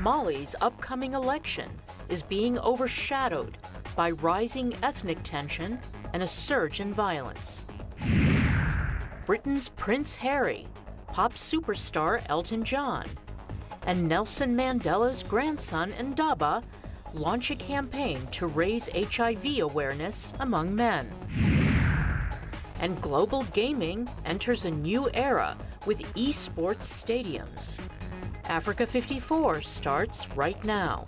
Mali's upcoming election is being overshadowed by rising ethnic tension and a surge in violence. Britain's Prince Harry, pop superstar Elton John, and Nelson Mandela's grandson Ndaba launch a campaign to raise HIV awareness among men. And global gaming enters a new era with esports stadiums. Africa 54 starts right now.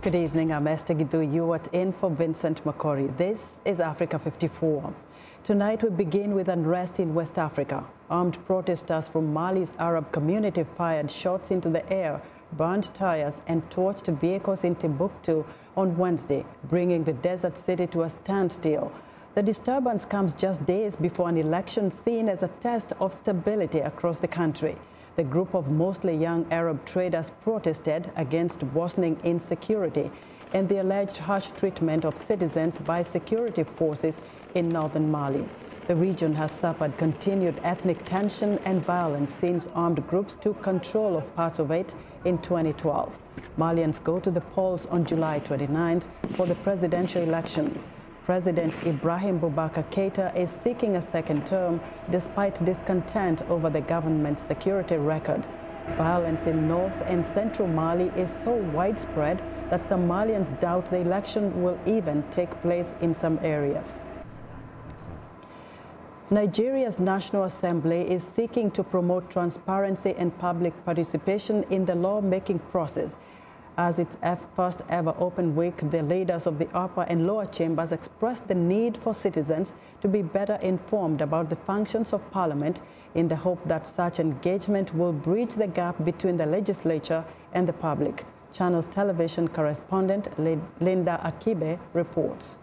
Good evening, I'm Esther Gidu. You are in for Vincent Makori. This is Africa 54. Tonight we begin with unrest in West Africa. Armed protesters from Mali's Arab community fired shots into the air, burned tires and torched vehicles in Timbuktu on Wednesday, bringing the desert city to a standstill. The disturbance comes just days before an election seen as a test of stability across the country. The group of mostly young Arab traders protested against worsening insecurity and the alleged harsh treatment of citizens by security forces in northern Mali. The region has suffered continued ethnic tension and violence since armed groups took control of parts of it in 2012. Malians go to the polls on July 29th for the presidential election. President Ibrahim Boubacar Keïta is seeking a second term despite discontent over the government's security record. Violence in north and central Mali is so widespread that some Malians doubt the election will even take place in some areas. Nigeria's National Assembly is seeking to promote transparency and public participation in the lawmaking process. As its first ever open week, the leaders of the upper and lower chambers expressed the need for citizens to be better informed about the functions of Parliament in the hope that such engagement will bridge the gap between the legislature and the public. Channels television correspondent Linda Akibe reports.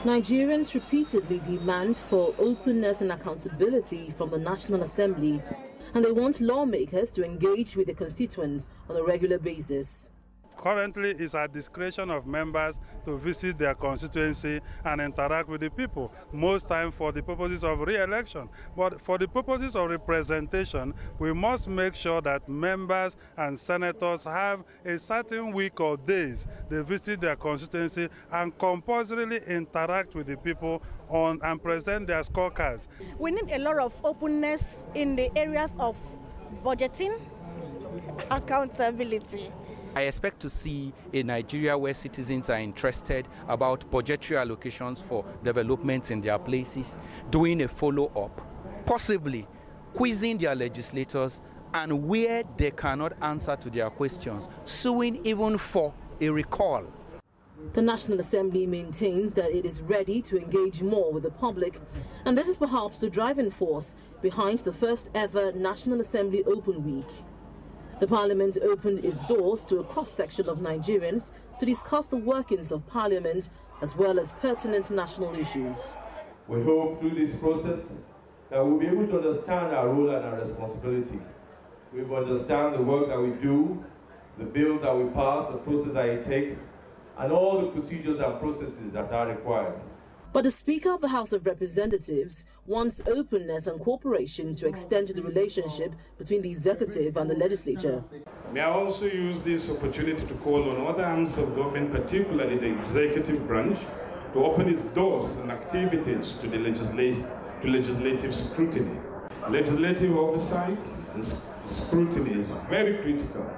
Nigerians repeatedly demand for openness and accountability from the National Assembly, and they want lawmakers to engage with their constituents on a regular basis. Currently, it's at discretion of members to visit their constituency and interact with the people, most times for the purposes of re-election. But for the purposes of representation, we must make sure that members and senators have a certain week or days they visit their constituency and compulsorily interact with the people and present their scorecards. We need a lot of openness in the areas of budgeting, accountability. I expect to see a Nigeria where citizens are interested about budgetary allocations for developments in their places, doing a follow-up, possibly quizzing their legislators, and where they cannot answer to their questions, suing even for a recall. The National Assembly maintains that it is ready to engage more with the public, and this is perhaps the driving force behind the first ever National Assembly Open Week. The Parliament opened its doors to a cross-section of Nigerians to discuss the workings of Parliament as well as pertinent national issues. We hope through this process that we'll be able to understand our role and our responsibility. We will understand the work that we do, the bills that we pass, the process that it takes, and all the procedures and processes that are required. But the Speaker of the House of Representatives wants openness and cooperation to extend to the relationship between the executive and the legislature. May I also use this opportunity to call on other arms of government, particularly the executive branch, to open its doors and activities to the legislative scrutiny. Legislative oversight and scrutiny is very critical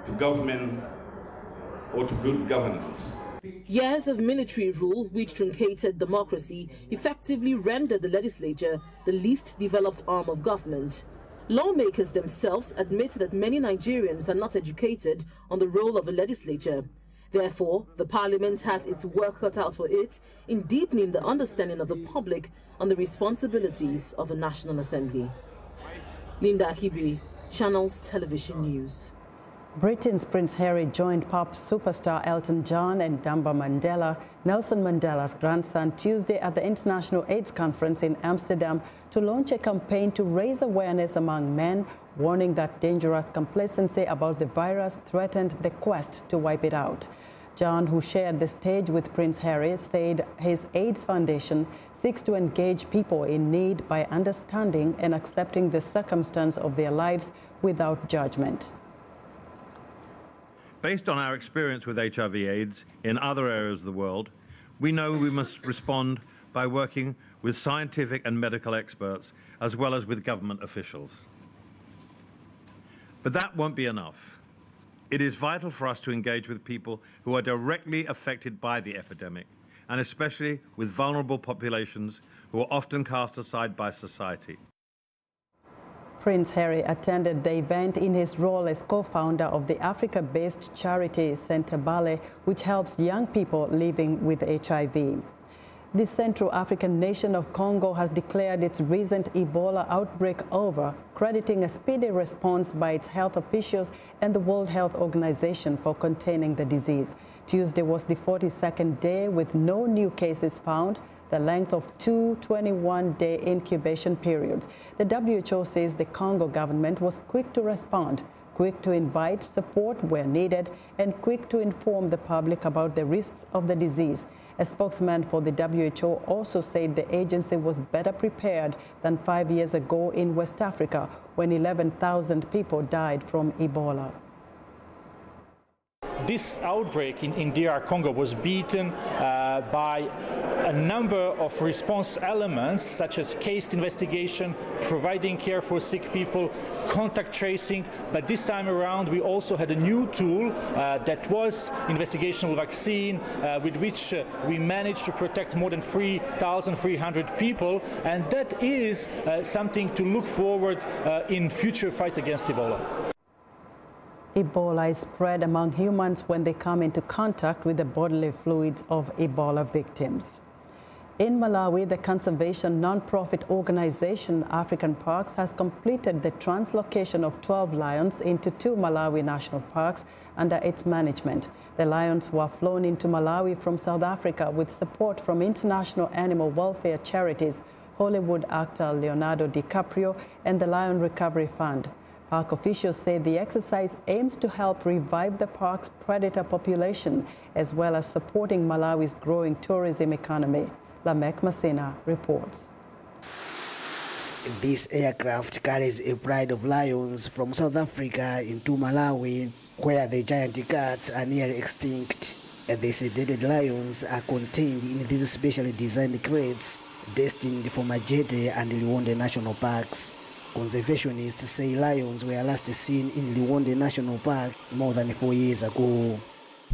to government or to good governance. Years of military rule, which truncated democracy, effectively rendered the legislature the least developed arm of government. Lawmakers themselves admit that many Nigerians are not educated on the role of the legislature. Therefore, the Parliament has its work cut out for it in deepening the understanding of the public on the responsibilities of the National Assembly. Linda Akibe, Channels Television News. Britain's Prince Harry joined pop superstar Elton John and Ndaba Mandela, Nelson Mandela's grandson, Tuesday at the International AIDS Conference in Amsterdam to launch a campaign to raise awareness among men, warning that dangerous complacency about the virus threatened the quest to wipe it out. John, who shared the stage with Prince Harry, said his AIDS Foundation seeks to engage people in need by understanding and accepting the circumstance of their lives without judgment. Based on our experience with HIV/AIDS in other areas of the world, we know we must respond by working with scientific and medical experts as well as with government officials. But that won't be enough. It is vital for us to engage with people who are directly affected by the epidemic, and especially with vulnerable populations who are often cast aside by society. Prince Harry attended the event in his role as co-founder of the Africa-based charity Centre Bale, which helps young people living with HIV. The Central African nation of Congo has declared its recent Ebola outbreak over, crediting a speedy response by its health officials and the World Health Organization for containing the disease. Tuesday was the 42nd day with no new cases found, the length of two 21-day incubation periods. The WHO says the Congo government was quick to respond, quick to invite support where needed, and quick to inform the public about the risks of the disease. A spokesman for the WHO also said the agency was better prepared than 5 years ago in West Africa, when 11,000 people died from Ebola. This outbreak in DR Congo was beaten by a number of response elements, such as case investigation, providing care for sick people, contact tracing. But this time around, we also had a new tool that was investigational vaccine, with which we managed to protect more than 3,300 people. And that is something to look forward in future fight against Ebola. Ebola is spread among humans when they come into contact with the bodily fluids of Ebola victims. In Malawi, the conservation non-profit organization African Parks has completed the translocation of 12 lions into 2 Malawi national parks under its management. The lions were flown into Malawi from South Africa with support from international animal welfare charities, Hollywood actor Leonardo DiCaprio, and the Lion Recovery Fund. Park officials say the exercise aims to help revive the park's predator population, as well as supporting Malawi's growing tourism economy. Lamek Masina reports. This aircraft carries a pride of lions from South Africa into Malawi, where the giant cats are nearly extinct. The sedated lions are contained in these specially designed crates destined for Majete and Liwonde National Parks. Conservationists say lions were last seen in Liwonde National Park more than 4 years ago.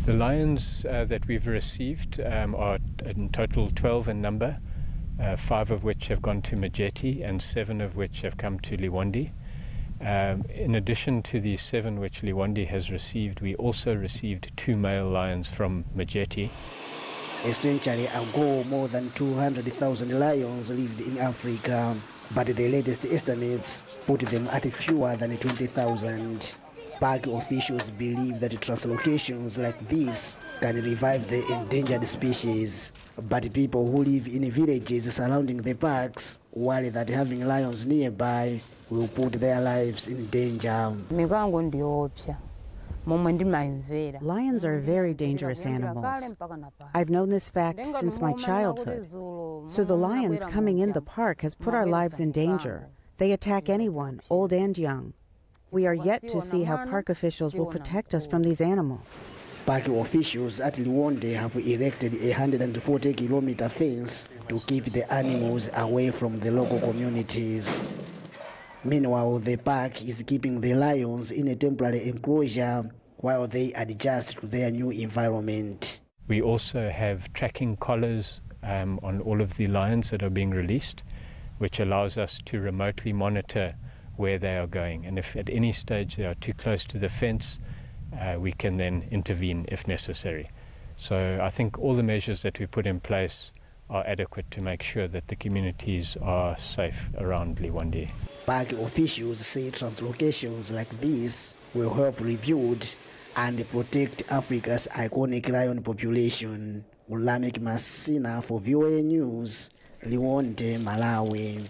The lions that we've received are in total 12 in number, 5 of which have gone to Majete and 7 of which have come to Liwonde. In addition to the 7 which Liwonde has received, we also received 2 male lions from Majete. A century ago, more than 200,000 lions lived in Africa, but the latest estimates put them at fewer than 20,000. Park officials believe that translocations like this can revive the endangered species, but people who live in villages surrounding the parks worry that having lions nearby will put their lives in danger. Lions are very dangerous animals. I've known this fact since my childhood. So the lions coming in the park has put our lives in danger. They attack anyone, old and young. We are yet to see how park officials will protect us from these animals. Park officials at Liwonde have erected a 140-kilometer fence to keep the animals away from the local communities. Meanwhile, the park is keeping the lions in a temporary enclosure while they adjust to their new environment. We also have tracking collars on all of the lions that are being released, which allows us to remotely monitor where they are going. And if at any stage they are too close to the fence, we can then intervene if necessary. So I think all the measures that we put in place are adequate to make sure that the communities are safe around Liwonde. Park officials say translocations like this will help rebuild and protect Africa's iconic lion population. Lamek Masina for VOA News, Liwonde, Malawi.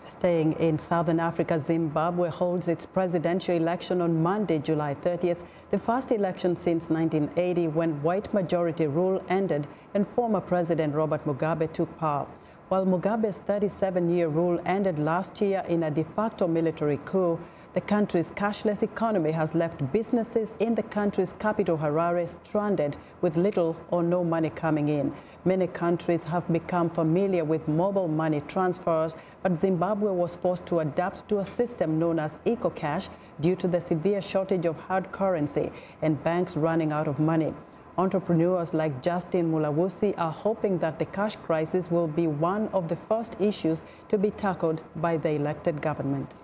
Staying in southern Africa, Zimbabwe holds its presidential election on Monday, July 30th, the first election since 1980 when white majority rule ended and former President Robert Mugabe took power. While Mugabe's 37-year rule ended last year in a de facto military coup, the country's cashless economy has left businesses in the country's capital, Harare, stranded with little or no money coming in. Many countries have become familiar with mobile money transfers, but Zimbabwe was forced to adapt to a system known as EcoCash due to the severe shortage of hard currency and banks running out of money. Entrepreneurs like Justin Mulawusi are hoping that the cash crisis will be one of the first issues to be tackled by the elected government.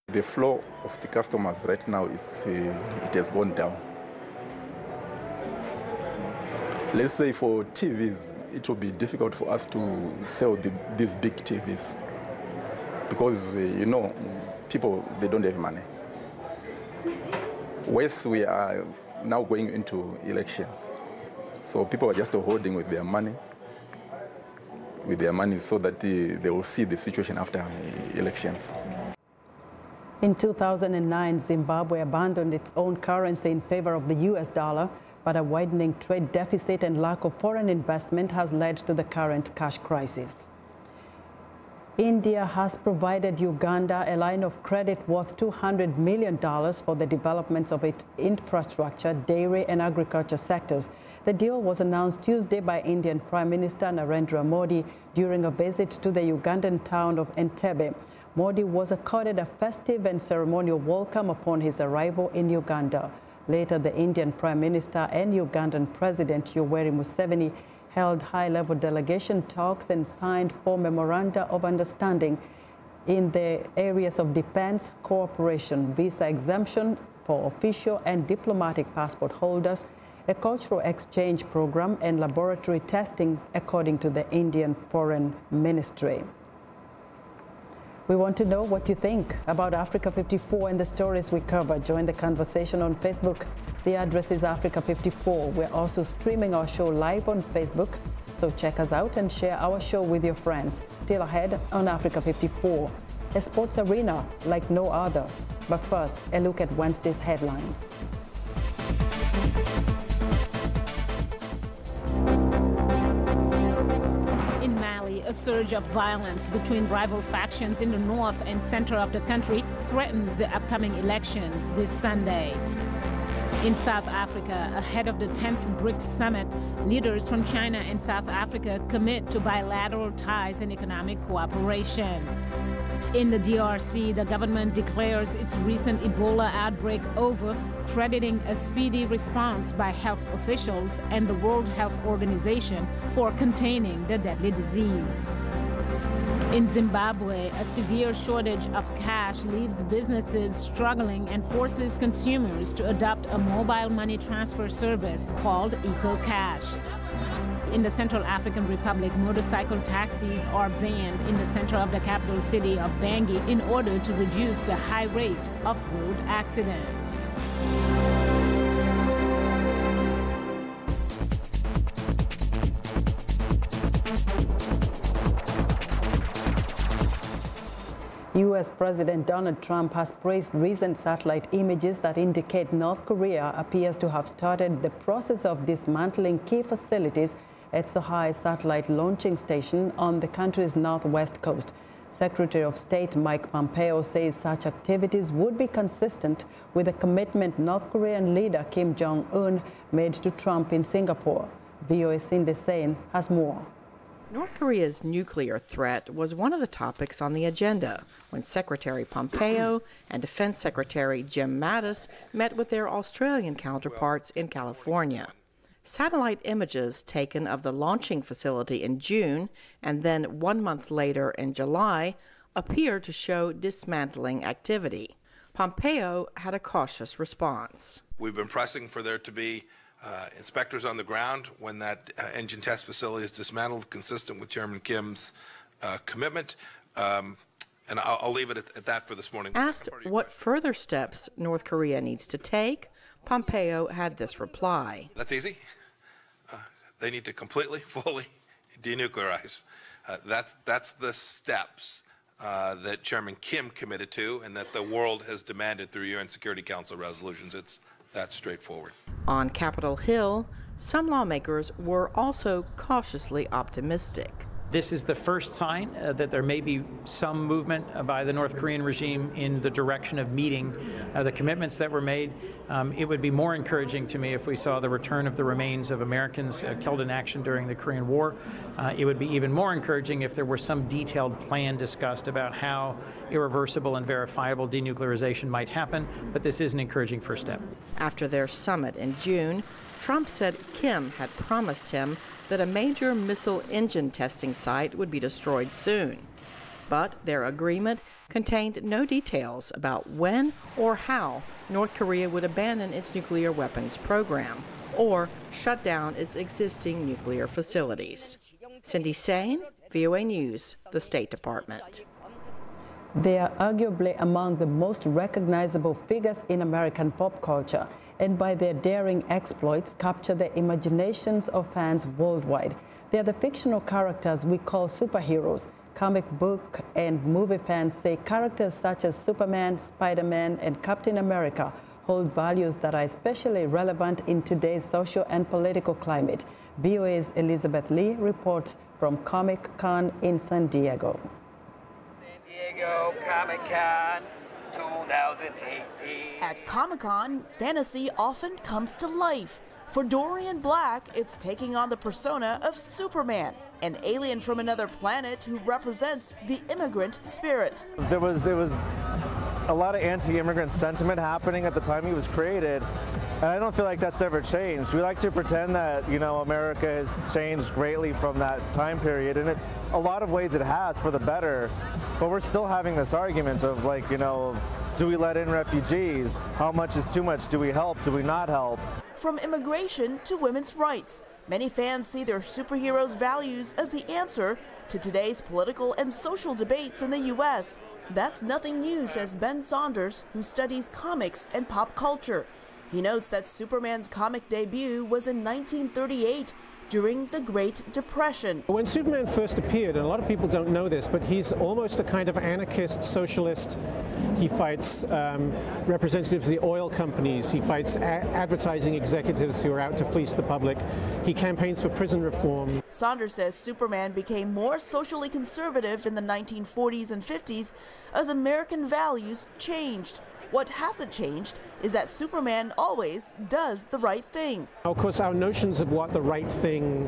The flow of the customers right now it has gone down. Let's say for TVs, it will be difficult for us to sell these big TVs because, people, they don't have money. Whereas we are now going into elections, so people are just holding with their money so that they will see the situation after elections. In 2009, Zimbabwe abandoned its own currency in favor of the US dollar, but a widening trade deficit and lack of foreign investment has led to the current cash crisis. India has provided Uganda a line of credit worth $200 million for the development of its infrastructure, dairy and agriculture sectors. The deal was announced Tuesday by Indian Prime Minister Narendra Modi during a visit to the Ugandan town of Entebbe. Modi was accorded a festive and ceremonial welcome upon his arrival in Uganda. Later, the Indian Prime Minister and Ugandan President Yoweri Museveni held high-level delegation talks and signed 4 memoranda of understanding in the areas of defense, cooperation, visa exemption for official and diplomatic passport holders, a cultural exchange program, and laboratory testing, according to the Indian Foreign Ministry. We want to know what you think about Africa 54 and the stories we cover. Join the conversation on Facebook. The address is Africa 54. We're also streaming our show live on Facebook, so check us out and share our show with your friends. Still ahead on Africa 54, a sports arena like no other. But first, a look at Wednesday's headlines. A surge of violence between rival factions in the north and center of the country threatens the upcoming elections this Sunday. In South Africa, ahead of the 10th BRICS summit, leaders from China and South Africa commit to bilateral ties and economic cooperation. In the DRC, the government declares its recent Ebola outbreak over, crediting a speedy response by health officials and the World Health Organization for containing the deadly disease. In Zimbabwe, a severe shortage of cash leaves businesses struggling and forces consumers to adopt a mobile money transfer service called EcoCash. In the Central African Republic, motorcycle taxis are banned in the center of the capital city of Bangui in order to reduce the high rate of road accidents. U.S. President Donald Trump has praised recent satellite images that indicate North Korea appears to have started the process of dismantling key facilities at Sohae Satellite Launching Station on the country's northwest coast. Secretary of State Mike Pompeo says such activities would be consistent with the commitment North Korean leader Kim Jong-un made to Trump in Singapore. VOA Cindy Sain has more. North Korea's nuclear threat was one of the topics on the agenda when Secretary Pompeo and Defense Secretary Jim Mattis met with their Australian counterparts in California. Satellite images taken of the launching facility in June and then 1 month later in July appear to show dismantling activity. Pompeo had a cautious response. We've been pressing for there to be inspectors on the ground when that engine test facility is dismantled, consistent with Chairman Kim's commitment. And I'll leave it at that for this morning. Asked what further steps North Korea needs to take, Pompeo had this reply. That's easy. They need to completely, fully denuclearize. That's the steps that Chairman Kim committed to and that the world has demanded through UN Security Council resolutions. It's that straightforward. On Capitol Hill, some lawmakers were also cautiously optimistic. This is the first sign that there may be some movement by the North Korean regime in the direction of meeting the commitments that were made. It would be more encouraging to me if we saw the return of the remains of Americans killed in action during the Korean War. It would be even more encouraging if there were some detailed plan discussed about how irreversible and verifiable denuclearization might happen, but this is an encouraging first step. After their summit in June, Trump said Kim had promised him that a major missile engine testing site would be destroyed soon. But their agreement contained no details about when or how North Korea would abandon its nuclear weapons program or shut down its existing nuclear facilities. Cindy Sain, VOA News, the State Department. They are arguably among the most recognizable figures in American pop culture, and by their daring exploits capture the imaginations of fans worldwide. They are the fictional characters we call superheroes. Comic book and movie fans say characters such as Superman, Spider-Man, and Captain America hold values that are especially relevant in today's social and political climate. VOA's Elizabeth Lee reports from Comic-Con in San Diego. San Diego Comic-Con 2018. At Comic-Con, fantasy often comes to life. For Dorian Black, it's taking on the persona of Superman, an alien from another planet who represents the immigrant spirit. There was a lot of anti-immigrant sentiment happening at the time he was created, and I don't feel like that's ever changed. We like to pretend that, you know, America has changed greatly from that time period, and a lot of ways it has for the better, but we're still having this argument of, like, you know, do we let in refugees? How much is too much? Do we help? Do we not help? From immigration to women's rights, many fans see their superheroes' values as the answer to today's political and social debates in the U.S. That's nothing new, says Ben Saunders, who studies comics and pop culture. He notes that Superman's comic debut was in 1938, during the Great Depression. When Superman first appeared, and a lot of people don't know this, but he's almost a kind of anarchist socialist. He fights representatives of the oil companies. He fights advertising executives who are out to fleece the public. He campaigns for prison reform. Saunders says Superman became more socially conservative in the 1940s and 50s as American values changed. What hasn't changed is that Superman always does the right thing. Of course, our notions of what the right thing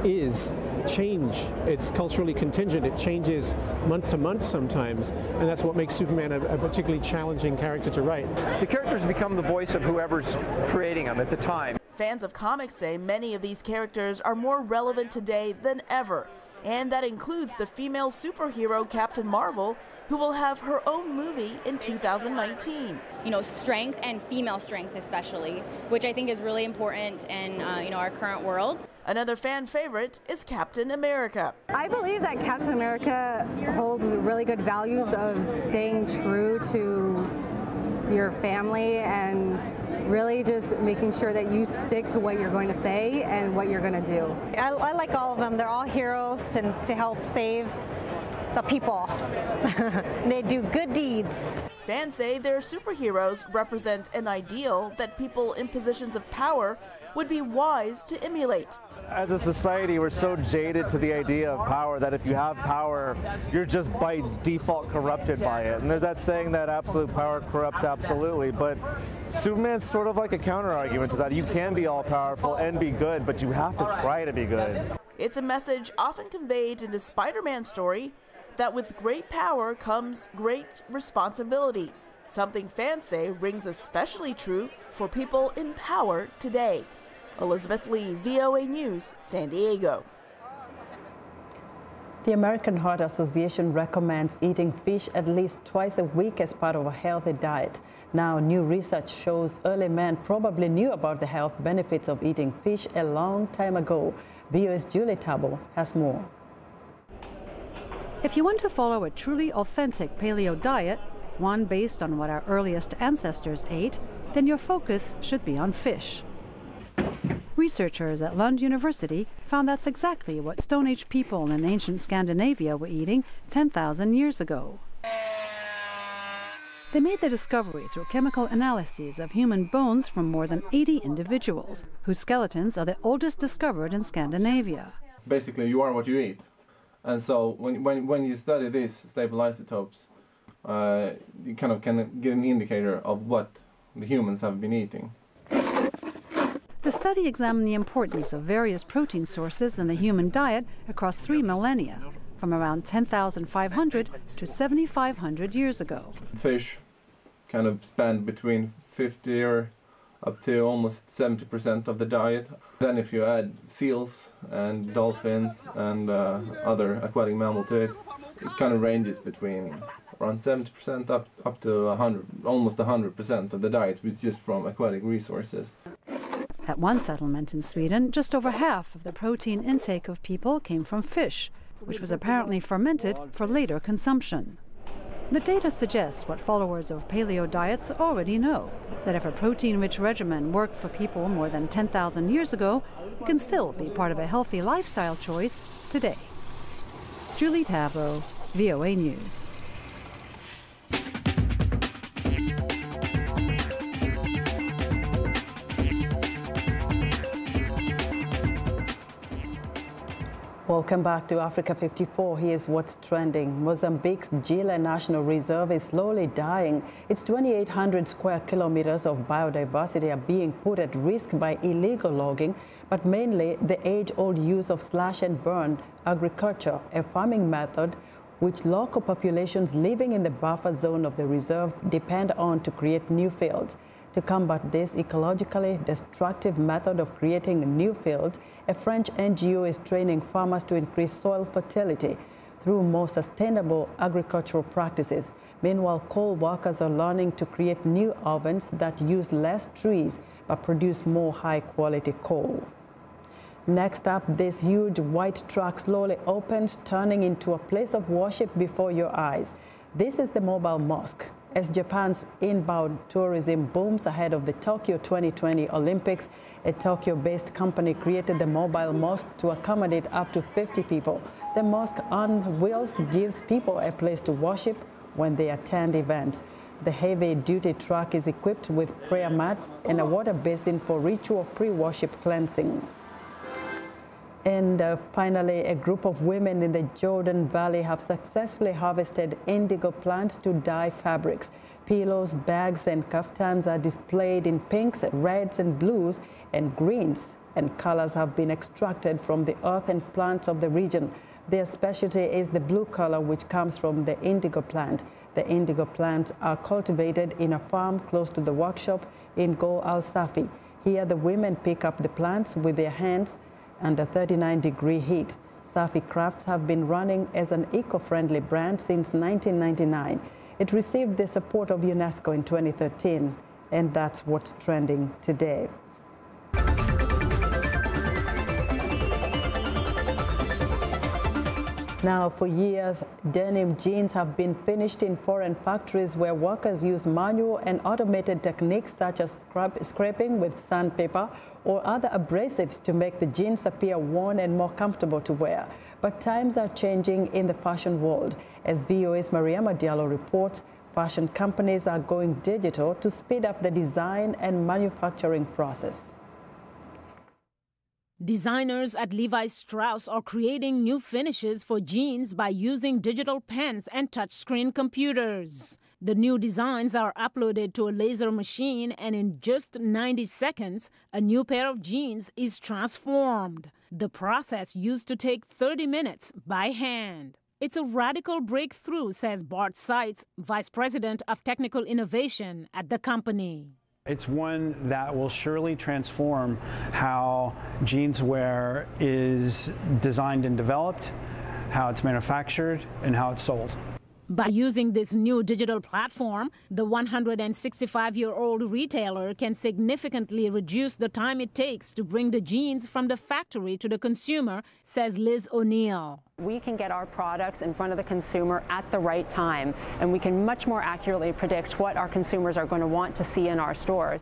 is change. It's culturally contingent. It changes month to month sometimes, and that's what makes Superman a particularly challenging character to write. The characters become the voice of whoever's creating them at the time. Fans of comics say many of these characters are more relevant today than ever, and that includes the female superhero Captain Marvel, who will have her own movie in 2019. You know, strength and female strength especially, which I think is really important in our current world. Another fan favorite is Captain America. I believe that Captain America holds really good values of staying true to your family and really just making sure that you stick to what you're going to say and what you're going to do. I like all of them. They're all heroes to help save the people. They do good deeds. Fans say their superheroes represent an ideal that people in positions of power would be wise to emulate. As a society, we're so jaded to the idea of power that if you have power, you're just by default corrupted by it. And there's that saying that absolute power corrupts absolutely, but Superman's sort of like a counter-argument to that. You can be all-powerful and be good, but you have to try to be good. It's a message often conveyed in the Spider-Man story that with great power comes great responsibility, something fans say rings especially true for people in power today. Elizabeth Lee, VOA News, San Diego. The American Heart Association recommends eating fish at least twice a week as part of a healthy diet. Now, new research shows early men probably knew about the health benefits of eating fish a long time ago. VOA's Julie Tabo has more. If you want to follow a truly authentic paleo diet, one based on what our earliest ancestors ate, then your focus should be on fish. Researchers at Lund University found that's exactly what Stone Age people in ancient Scandinavia were eating 10,000 years ago. They made the discovery through chemical analyses of human bones from more than 80 individuals, whose skeletons are the oldest discovered in Scandinavia. Basically, you are what you eat. And so when you study these stable isotopes, you kind of can get an indicator of what the humans have been eating. The study examined the importance of various protein sources in the human diet across 3 millennia, from around 10,500 to 7,500 years ago. Fish kind of spanned between 50 or up to almost 70% of the diet. Then if you add seals and dolphins and other aquatic mammals to it, it kind of ranges between around 70% up to 100, almost 100% of the diet was just from aquatic resources. At one settlement in Sweden, just over half of the protein intake of people came from fish, which was apparently fermented for later consumption. The data suggests what followers of paleo diets already know, that if a protein-rich regimen worked for people more than 10,000 years ago, it can still be part of a healthy lifestyle choice today. Julie Tavro, VOA News. Welcome back to Africa 54. Here's what's trending. Mozambique's Gila National Reserve is slowly dying. Its 2,800 square kilometers of biodiversity are being put at risk by illegal logging, but mainly the age-old use of slash and burn agriculture, a farming method which local populations living in the buffer zone of the reserve depend on to create new fields. To combat this ecologically destructive method of creating new fields, a French NGO is training farmers to increase soil fertility through more sustainable agricultural practices. Meanwhile, coal workers are learning to create new ovens that use less trees but produce more high-quality coal. Next up, this huge white truck slowly opens, turning into a place of worship before your eyes. This is the mobile mosque. As Japan's inbound tourism booms ahead of the Tokyo 2020 Olympics, a Tokyo-based company created the mobile mosque to accommodate up to 50 people. The mosque on wheels gives people a place to worship when they attend events. The heavy-duty truck is equipped with prayer mats and a water basin for ritual pre-worship cleansing. And finally, a group of women in the Jordan Valley have successfully harvested indigo plants to dye fabrics. Pillows, bags, and kaftans are displayed in pinks, reds, and blues, and greens. And colors have been extracted from the earth and plants of the region. Their specialty is the blue color, which comes from the indigo plant. The indigo plants are cultivated in a farm close to the workshop in Gol Al Safi. Here, the women pick up the plants with their hands under 39-degree heat. Safi Crafts have been running as an eco-friendly brand since 1999. It received the support of UNESCO in 2013, and that's what's trending today. Now, for years, denim jeans have been finished in foreign factories where workers use manual and automated techniques such as scraping with sandpaper or other abrasives to make the jeans appear worn and more comfortable to wear. But times are changing in the fashion world. As VOA's Mariama Diallo reports, fashion companies are going digital to speed up the design and manufacturing process. Designers at Levi Strauss are creating new finishes for jeans by using digital pens and touchscreen computers. The new designs are uploaded to a laser machine, and in just 90 seconds, a new pair of jeans is transformed. The process used to take 30 minutes by hand. It's a radical breakthrough, says Bart Seitz, Vice President of Technical Innovation at the company. It's one that will surely transform how jeanswear is designed and developed, how it's manufactured, and how it's sold. By using this new digital platform, the 165-year-old retailer can significantly reduce the time it takes to bring the jeans from the factory to the consumer, says Liz O'Neill. We can get our products in front of the consumer at the right time, and we can much more accurately predict what our consumers are going to want to see in our stores.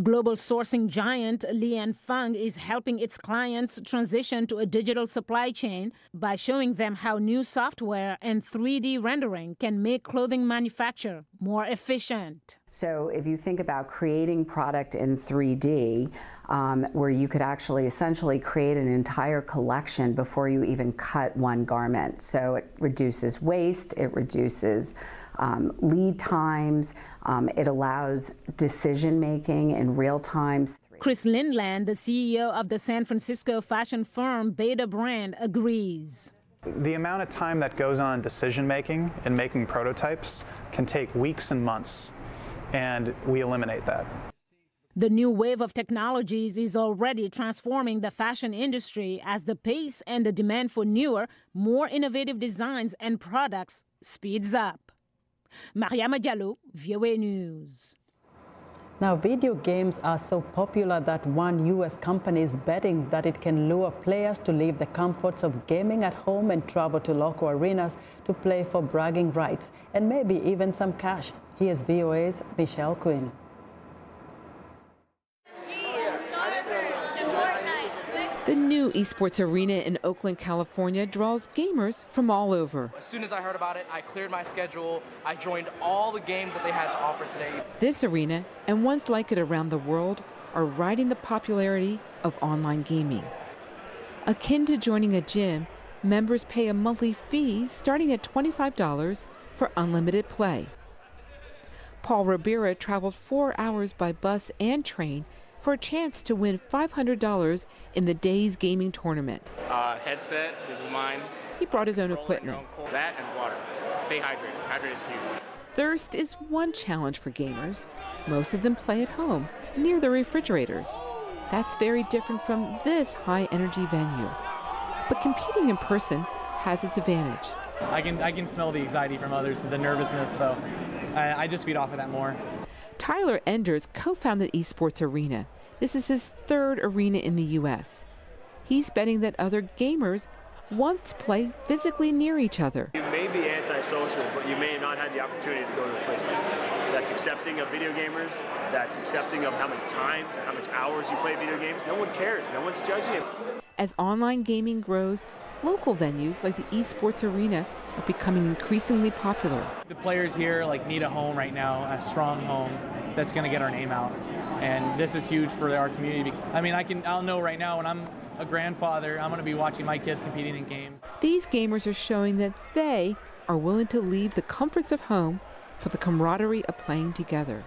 Global sourcing giant Lian Feng is helping its clients transition to a digital supply chain by showing them how new software and 3D rendering can make clothing manufacture more efficient. So if you think about creating product in 3D, where you could actually essentially create an entire collection before you even cut one garment. So it reduces waste, it reduces lead times, it allows decision making in real time. Chris Lindland, the CEO of the San Francisco fashion firm Beta Brand, agrees. The amount of time that goes on decision making and making prototypes can take weeks and months, and we eliminate that. The new wave of technologies is already transforming the fashion industry as the pace and the demand for newer, more innovative designs and products speeds up. Mariama Diallo, VOA News. Now, video games are so popular that one U.S. company is betting that it can lure players to leave the comforts of gaming at home and travel to local arenas to play for bragging rights and maybe even some cash. Here's VOA's Michelle Quinn. The new esports arena in Oakland, California draws gamers from all over. As soon as I heard about it, I cleared my schedule. I joined all the games that they had to offer today. This arena, and ones like it around the world, are riding the popularity of online gaming. Akin to joining a gym, members pay a monthly fee starting at $25 for unlimited play. Paul Ribera traveled 4 hours by bus and train for a chance to win $500 in the day's gaming tournament. Headset, this is mine. He brought his own equipment. That and water. Stay hydrated. Hydrated is huge. Thirst is one challenge for gamers. Most of them play at home, near their refrigerators. That's very different from this high-energy venue. But competing in person has its advantage. I can smell the anxiety from others, the nervousness, so I just feed off of that more. Tyler Enders co-founded Esports Arena. This is his third arena in the U.S. He's betting that other gamers want to play physically near each other. You may be antisocial, but you may not have the opportunity to go to a place like this. That's accepting of video gamers, that's accepting of how many times and how much hours you play video games. No one cares, no one's judging it. As online gaming grows, local venues like the Esports Arena are becoming increasingly popular. The players here need a home right now, a strong home that's going to get our name out. And this is huge for our community. I mean, I'll know right now when I'm a grandfather, I'm going to be watching my kids competing in games. These gamers are showing that they are willing to leave the comforts of home for the camaraderie of playing together.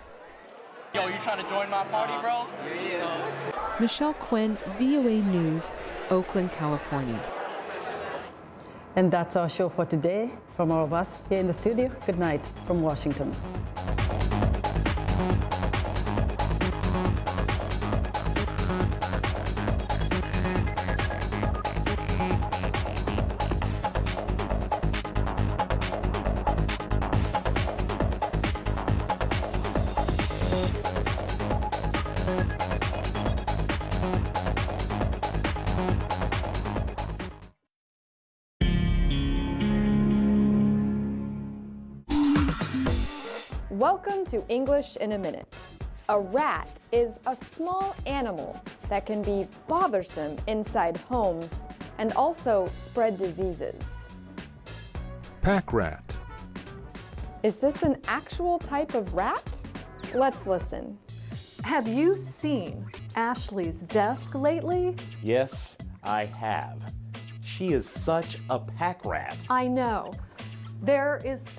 Yo, you trying to join my party, bro? Yeah. Michelle Quinn, VOA News, Oakland, California. And that's our show for today. From all of us here in the studio, good night from Washington. Welcome to English in a Minute. A rat is a small animal that can be bothersome inside homes and also spread diseases. Pack rat. Is this an actual type of rat? Let's listen. Have you seen Ashley's desk lately? Yes, I have. She is such a pack rat. I know. There is stuff